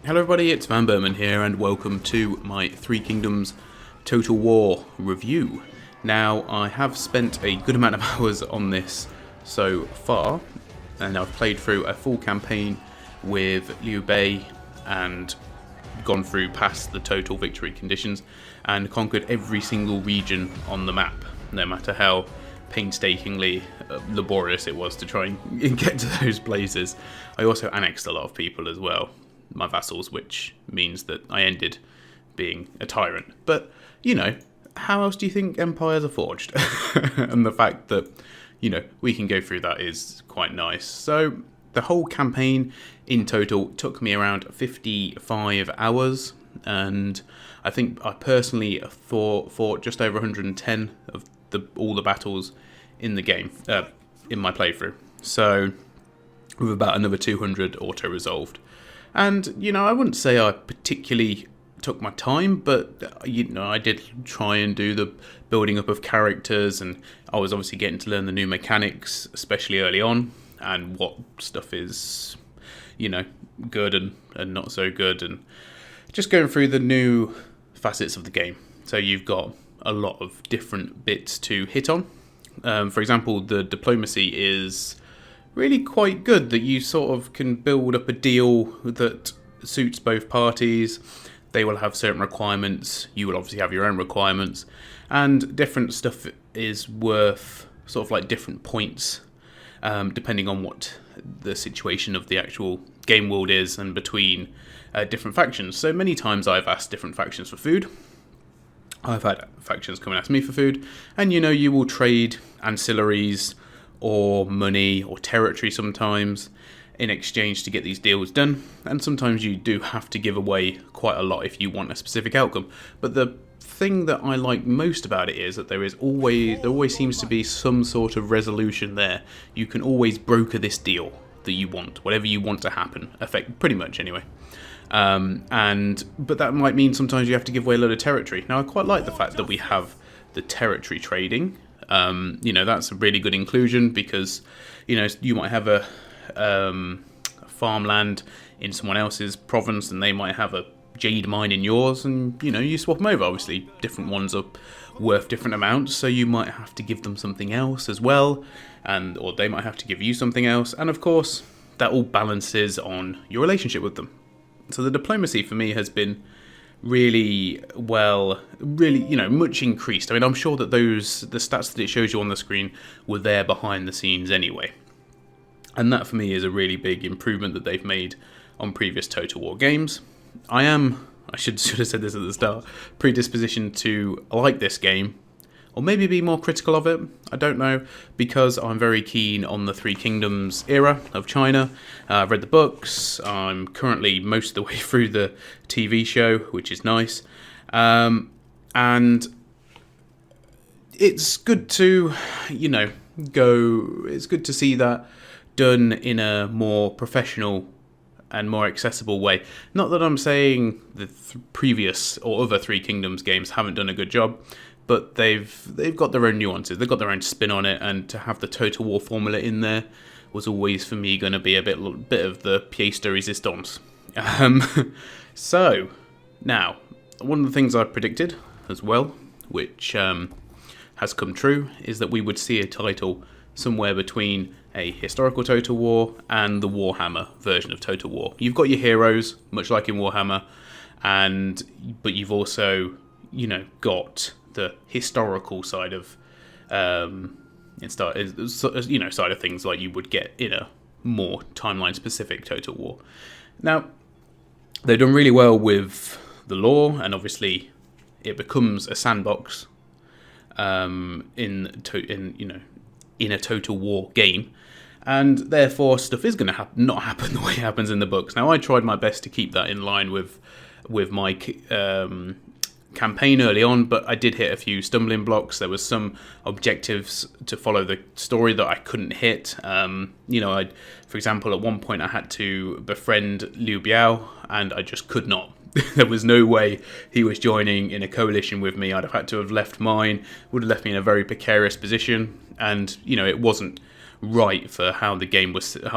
Hello everybody, it's vanburman here and welcome to my Three Kingdoms Total War review. Now, I have spent a good amount of hours on this so far, and I've played through a full campaign with Liu Bei and gone through past the total victory conditions and conquered every single region on the map, no matter how painstakingly laborious it was to try and get to those places. I also annexed a lot of people as well, my vassals, which means that I ended being a tyrant. But, you know, how else do you think empires are forged? And the fact that, you know, we can go through that is quite nice. So the whole campaign in total took me around 55 hours, and I think I personally fought just over 110 of all the battles in the game, in my playthrough. So with about another 200 auto-resolved. And, you know, I wouldn't say I particularly took my time, but, you know, I did try and do the building up of characters, and I was obviously getting to learn the new mechanics, especially early on, and what stuff is, you know, good and not so good, and just going through the new facets of the game. So you've got a lot of different bits to hit on. For example, the diplomacy is really quite good, that you sort of can build up a deal that suits both parties. They will have certain requirements, you will obviously have your own requirements, and different stuff is worth sort of like different points, depending on what the situation of the actual game world is and between different factions. So many times I've asked different factions for food. I've had factions come and ask me for food, and you know, you will trade ancillaries or money or territory sometimes in exchange to get these deals done, and sometimes you do have to give away quite a lot if you want a specific outcome. But the thing that I like most about it is that there always seems to be some sort of resolution there. You can always broker this deal that you want, whatever you want to happen, pretty much anyway. But that might mean sometimes you have to give away a lot of territory. Now, I quite like the fact that we have the territory trading. You know, that's a really good inclusion, because, you know, you might have a farmland in someone else's province, and they might have a jade mine in yours, and, you know, you swap them over. Obviously, different ones are worth different amounts, so you might have to give them something else as well, or they might have to give you something else, and of course, that all balances on your relationship with them. So the diplomacy for me has been really, you know, much increased. I mean, I'm sure that the stats that it shows you on the screen were there behind the scenes anyway. And that for me is a really big improvement that they've made on previous Total War games. I should have said this at the start, predispositioned to like this game, or maybe be more critical of it, I don't know, because I'm very keen on the Three Kingdoms era of China. I've read the books, I'm currently most of the way through the TV show, which is nice, and it's good to, you know, it's good to see that done in a more professional and more accessible way. Not that I'm saying the previous or other Three Kingdoms games haven't done a good job, but they've got their own nuances, they've got their own spin on it, and to have the Total War formula in there was always, for me, going to be a bit of the pièce de résistance. So, now, one of the things I predicted as well, which has come true, is that we would see a title somewhere between a historical Total War and the Warhammer version of Total War. You've got your heroes, much like in Warhammer, but you've also, you know, got the historical side of side of things like you would get in a more timeline specific Total War. Now, they've done really well with the lore, and obviously it becomes a sandbox in a Total War game, and therefore stuff is going to not happen the way it happens in the books. Now, I tried my best to keep that in line with my campaign early on, but I did hit a few stumbling blocks. There was some objectives to follow the story that I couldn't hit. You know, for example, at one point I had to befriend Liu Biao, and I just could not. There was no way he was joining in a coalition with me. I'd have had to have left mine, would have left me in a very precarious position, and, you know, it wasn't right for how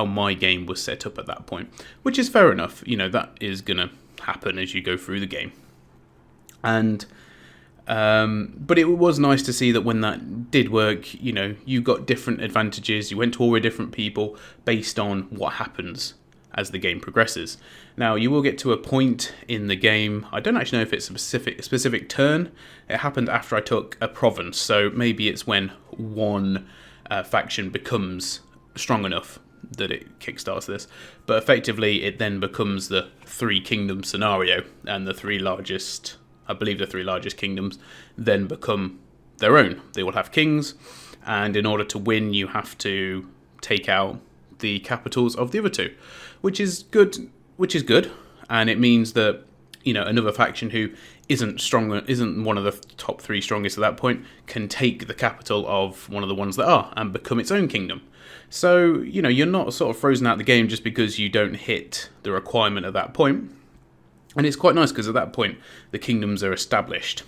my game was set up at that point, which is fair enough. That is gonna happen as you go through the game, and but it was nice to see that when that did work, you got different advantages. You went to war with different people based on what happens as the game progresses. Now, you will get to a point in the game, I don't actually know if it's a specific turn. It happened after I took a province, so maybe it's when one faction becomes strong enough that it kickstarts this. But effectively, it then becomes the three kingdom scenario, and the three largest kingdoms then become their own. They will have kings, and in order to win, you have to take out the capitals of the other two, which is good, and it means that another faction who isn't one of the top three strongest at that point can take the capital of one of the ones that are and become its own kingdom. So you're not sort of frozen out the game just because you don't hit the requirement at that point. And it's quite nice because at that point the kingdoms are established,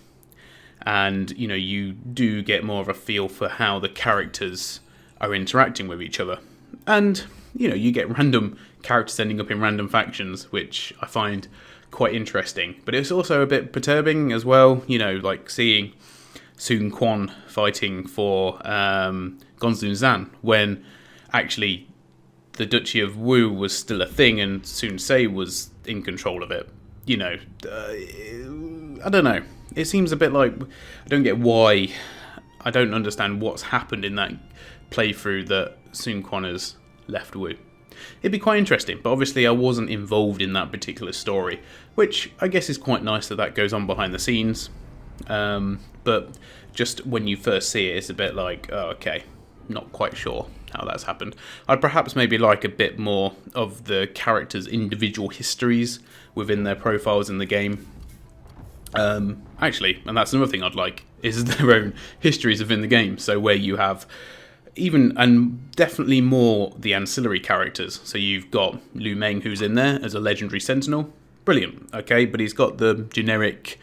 and you do get more of a feel for how the characters are interacting with each other. And you get random characters ending up in random factions, which I find quite interesting. But it's also a bit perturbing as well, like seeing Sun Quan fighting for Gonzun Zan, when actually the Duchy of Wu was still a thing and Sun Ce was in control of it. I don't know. It seems a bit like, I don't get why, I don't understand what's happened in that playthrough that Sun Quan has left Wu. It'd be quite interesting, but obviously I wasn't involved in that particular story, which I guess is quite nice that goes on behind the scenes. But just when you first see it, it's a bit like, oh, okay, not quite sure how that's happened. I'd perhaps maybe like a bit more of the characters' individual histories within their profiles in the game. Actually, and that's another thing I'd like, is their own histories within the game. So where you have even, and definitely more, the ancillary characters. So you've got Lu Meng, who's in there as a legendary sentinel. Brilliant, okay, but he's got the generic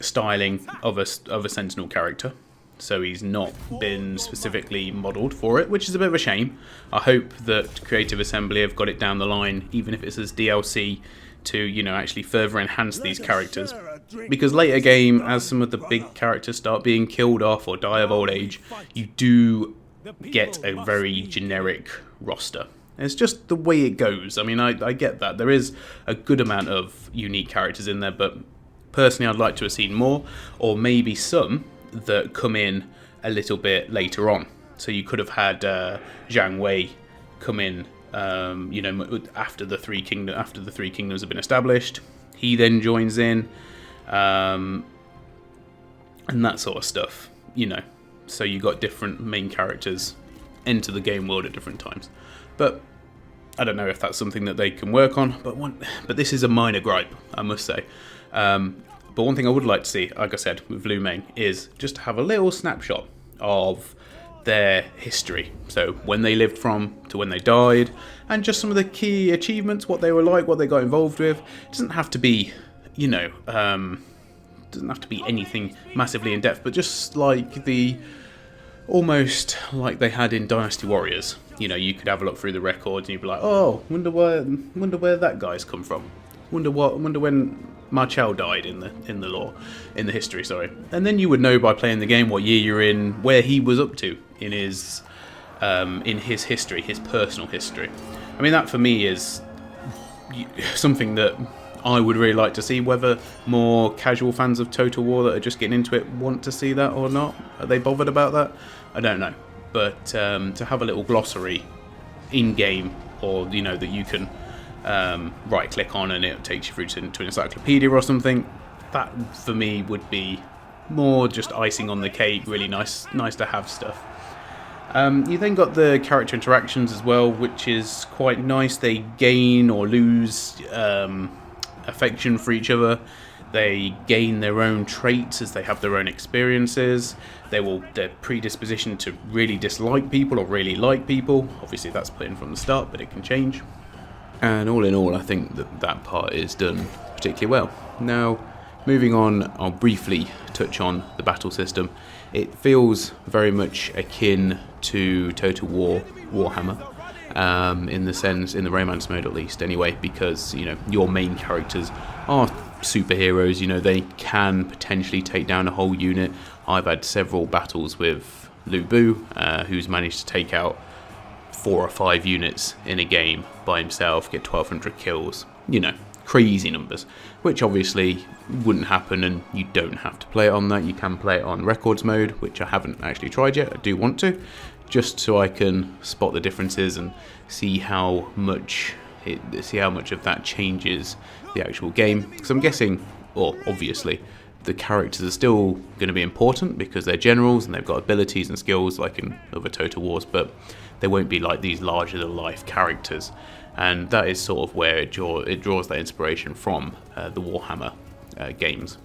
styling of a sentinel character. So he's not been specifically modelled for it, which is a bit of a shame. I hope that Creative Assembly have got it down the line, even if it's as DLC, to actually further enhance these characters. Because later game, as some of the big characters start being killed off or die of old age, you do get a very generic roster. It's just the way it goes. I mean, I get that. There is a good amount of unique characters in there, but personally I'd like to have seen more, or maybe some that come in a little bit later on. So you could have had Zhang Wei come in, after the three kingdoms have been established. He then joins in, and that sort of stuff. So you got different main characters enter the game world at different times. But I don't know if that's something that they can work on. But this is a minor gripe, I must say. But one thing I would like to see, like I said, with Lu Meng, is just to have a little snapshot of their history. So when they lived from to when they died, and just some of the key achievements, what they were like, what they got involved with. It doesn't have to be, doesn't have to be anything massively in depth, but just like almost like they had in Dynasty Warriors. You could have a look through the records and you'd be like, oh, wonder where that guy's come from. Wonder when Marchal died in the history, sorry. And then you would know by playing the game what year you're in, where he was up to in his history, his personal history. I mean, that for me is something that I would really like to see. Whether more casual fans of Total War that are just getting into it want to see that or not, are they bothered about that? I don't know. But to have a little glossary in game, or that you can right click on and it takes you through to an encyclopedia or something, that for me would be more just icing on the cake. Really nice to have stuff. You then got the character interactions as well, which is quite nice. They gain or lose affection for each other. They gain their own traits as they have their own experiences. Their predisposition to really dislike people or really like people. Obviously that's put in from the start, but it can change. And all in all, I think that part is done particularly well. Now, moving on, I'll briefly touch on the battle system. It feels very much akin to Total War Warhammer, in the romance mode at least anyway, because your main characters are superheroes. They can potentially take down a whole unit. I've had several battles with Lu Bu, who's managed to take out 4 or 5 units in a game by himself, get 1,200 kills. Crazy numbers, which obviously wouldn't happen, and you don't have to play it on that. You can play it on records mode, which I haven't actually tried yet. I do want to, just so I can spot the differences and see how much of that changes the actual game. Because I'm guessing, or obviously, the characters are still going to be important because they're generals and they've got abilities and skills like in other Total Wars, but they won't be like these larger-than-life characters. And that is sort of where it draws that inspiration from the Warhammer games.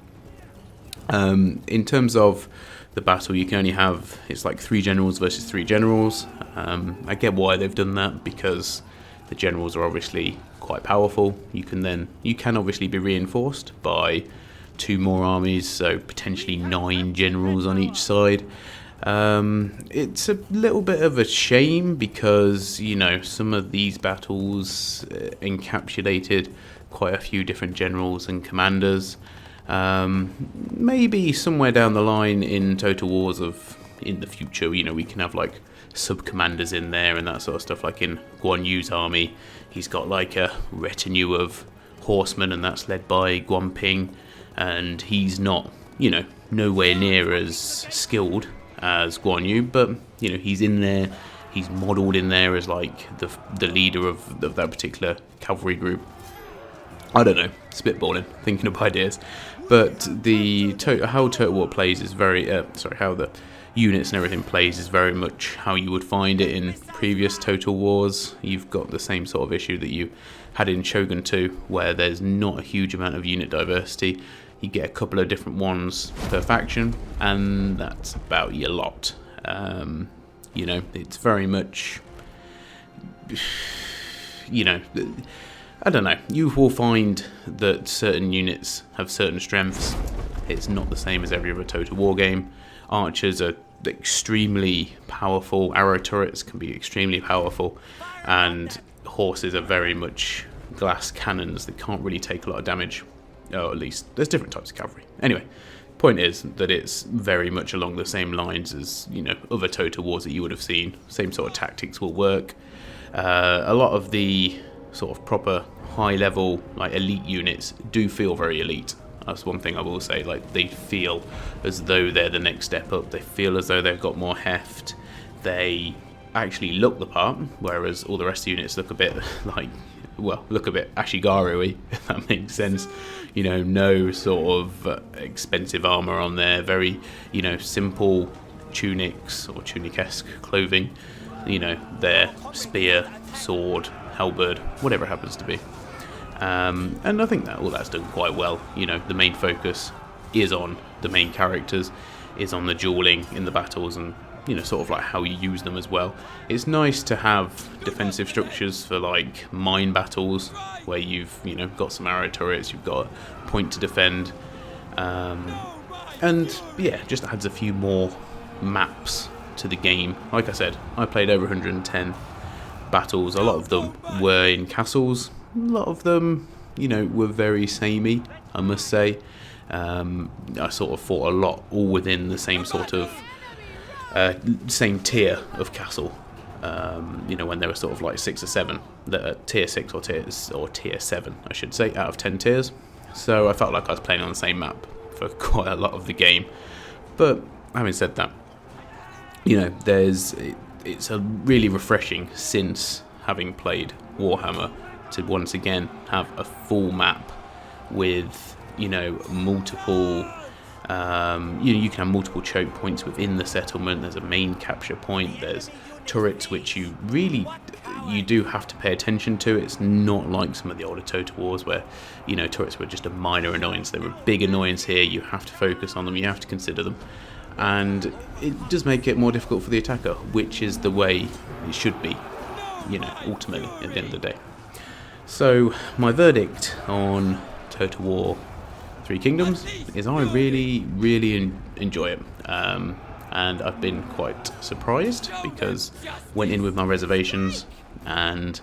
In terms of the battle, you can only have, it's like 3 generals versus 3 generals. I get why they've done that, because the generals are obviously quite powerful. You can obviously be reinforced by 2 more armies, so potentially 9 generals on each side. It's a little bit of a shame because some of these battles encapsulated quite a few different generals and commanders. Maybe somewhere down the line in Total Wars in the future, we can have like sub-commanders in there and that sort of stuff. Like in Guan Yu's army, he's got like a retinue of horsemen, and that's led by Guan Ping, and he's not, nowhere near as skilled as Guan Yu, but he's in there. He's modelled in there as like the leader of that particular cavalry group. I don't know, spitballing, thinking of ideas, but how Total War plays is how the units and everything plays is very much how you would find it in previous Total Wars. You've got the same sort of issue that you had in Shogun 2, where there's not a huge amount of unit diversity. You get a couple of different ones per faction, and that's about your lot. It's very much, I don't know. You will find that certain units have certain strengths. It's not the same as every other Total War game. Archers are extremely powerful. Arrow turrets can be extremely powerful, and horses are very much glass cannons that can't really take a lot of damage. Or at least there's different types of cavalry. Anyway, point is that it's very much along the same lines as other Total Wars that you would have seen. Same sort of tactics will work. A lot of the sort of proper high level like elite units do feel very elite. That's one thing I will say. Like, they feel as though they're the next step up. They feel as though they've got more heft. They actually look the part, whereas all the rest of the units look a bit Ashigaru-y, if that makes sense. No sort of expensive armour on there. Very, simple tunics or tunic-esque clothing. Their spear, sword, halberd, whatever it happens to be. And I think that all that's done quite well. The main focus is on the main characters, is on the dueling in the battles, and sort of like how you use them as well. It's nice to have defensive structures for like mine battles where you've got some arrow turrets, you've got a point to defend, and yeah, just adds a few more maps to the game. Like I said, I played over 110 battles. A lot of them were in castles. A lot of them, were very samey, I must say. I sort of fought a lot all within the same sort of same tier of castle. When there were sort of like 6 or 7 that are tier 6 or tier 7, I should say, out of 10 tiers. So I felt like I was playing on the same map for quite a lot of the game. But having said that, it's a really refreshing, since having played Warhammer, to once again have a full map with multiple. You can have multiple choke points within the settlement. There's a main capture point. There's turrets which you do have to pay attention to. It's not like some of the older Total Wars where turrets were just a minor annoyance. They were a big annoyance here. You have to focus on them. You have to consider them, and it does make it more difficult for the attacker, which is the way it should be. Ultimately at the end of the day. So my verdict on Total War Three Kingdoms is I really, really enjoy it. and I've been quite surprised because went in with my reservations, and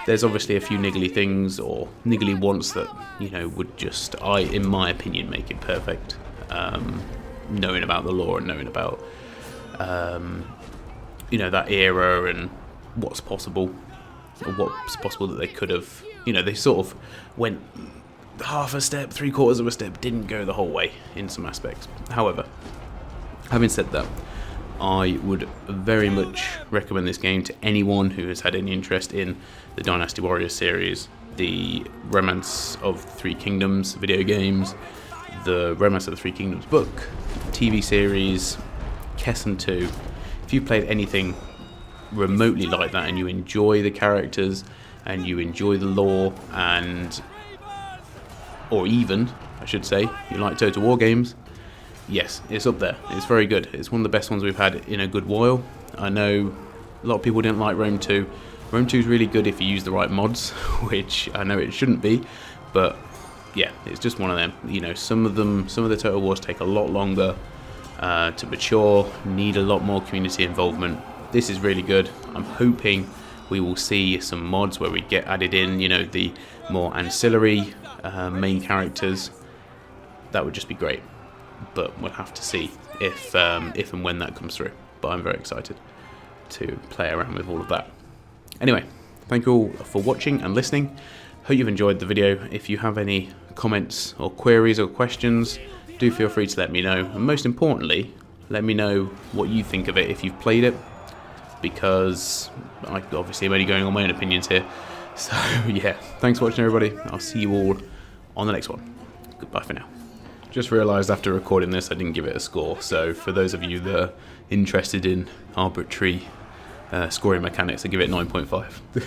there's obviously a few niggly things or niggly wants that, you know, would just, in my opinion, make it perfect. Knowing about the lore and knowing about, you know, that era and what's possible, or what's possible that they could have, you know, they sort of went half a step, 3/4 of a step, didn't go the whole way in some aspects. However, having said that, I would very much recommend this game to anyone who has had any interest in the Dynasty Warriors series, the Romance of the Three Kingdoms video games, the Romance of the Three Kingdoms book, TV series, Kessen 2. If you've played anything remotely like that and you enjoy the characters and you enjoy the lore, and or even, I should say, you like Total War games, yes, it's up there. It's very good. It's one of the best ones we've had in a good while. I know a lot of people didn't like Rome 2. Rome 2 is really good if you use the right mods, which I know it shouldn't be, but yeah, it's just one of them. You know, some of the Total Wars take a lot longer to mature, need a lot more community involvement. This is really good. I'm hoping we will see some mods where we get added in, you know, the more ancillary main characters. That would just be great. But we'll have to see if and when that comes through. But I'm very excited to play around with all of that. Anyway, thank you all for watching and listening. Hope you've enjoyed the video. If you have any comments or queries or questions, do feel free to let me know. And most importantly, let me know what you think of it if you've played it, because I obviously am only going on my own opinions here. So yeah, thanks for watching, everybody. I'll see you all on the next one. Goodbye for now. Just realised after recording this I didn't give it a score, so for those of you that are interested in arbitrary scoring mechanics, I give it 9.5.